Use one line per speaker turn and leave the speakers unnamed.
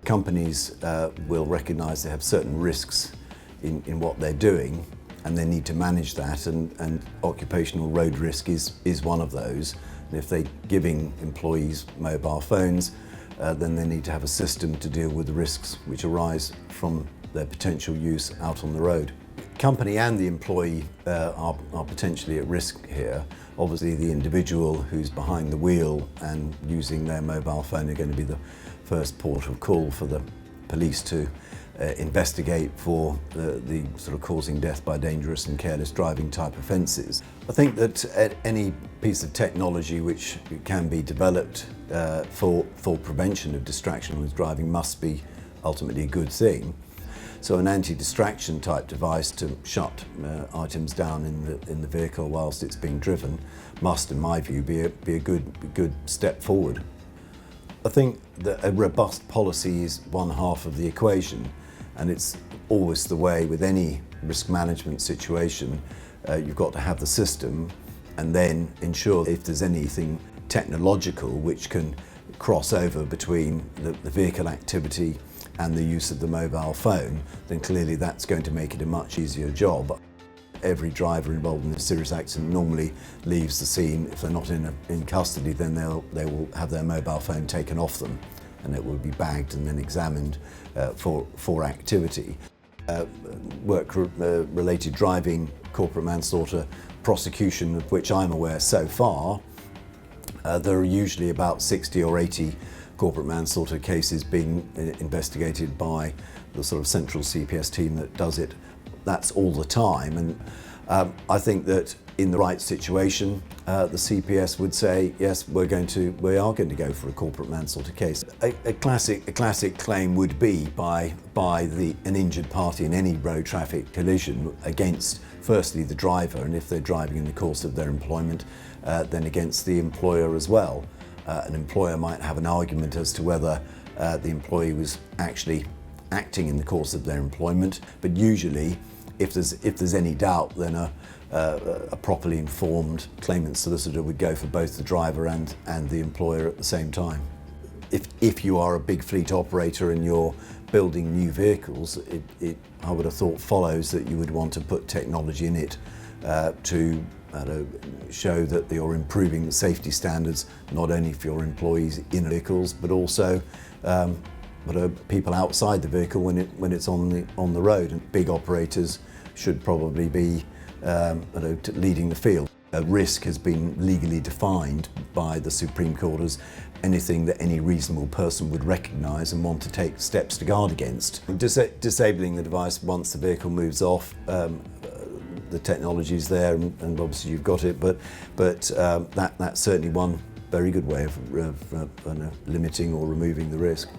companies will recognise they have certain risks in what they're doing, and they need to manage that, and occupational road risk is one of those. And if they're giving employees mobile phones, then they need to have a system to deal with the risks which arise from their potential use out on the road. Company and the employee are potentially at risk here. Obviously the individual who's behind the wheel and using their mobile phone are going to be the first port of call for the police to investigate for the sort of causing death by dangerous and careless driving type offences. I think that any piece of technology which can be developed for prevention of distraction with driving must be ultimately a good thing. So an anti-distraction type device to shut items down in the vehicle whilst it's being driven must, in my view, be a good step forward. I think that a robust policy is one half of the equation, and it's always the way with any risk management situation. You've got to have the system and then ensure if there's anything technological which can cross over between the vehicle activity and the use of the mobile phone, then clearly that's going to make it a much easier job. Every driver involved in a serious accident normally leaves the scene. If they're not in custody, then they will have their mobile phone taken off them, and it will be bagged and then examined for activity. Work-related driving, corporate manslaughter, prosecution of which I'm aware so far, there are usually about 60 or 80 corporate manslaughter cases being investigated by the sort of central CPS team that does it. That's all the time, and I think that in the right situation, the CPS would say, yes, we are going to go for a corporate manslaughter case. A classic claim would be by an injured party in any road traffic collision against, firstly, the driver, and if they're driving in the course of their employment, then against the employer as well. An employer might have an argument as to whether the employee was actually acting in the course of their employment, but usually if there's any doubt, then a properly informed claimant solicitor would go for both the driver and the employer at the same time. If you are a big fleet operator and you're building new vehicles, I would have thought follows that you would want to put technology in it to show that you're improving the safety standards, not only for your employees in vehicles, but also people outside the vehicle when it's on the road. And big operators should probably be leading the field. Risk has been legally defined by the Supreme Court as anything that any reasonable person would recognise and want to take steps to guard against. Disabling the device once the vehicle moves off, the technology is there, and obviously you've got it, but that's certainly one very good way of limiting or removing the risk.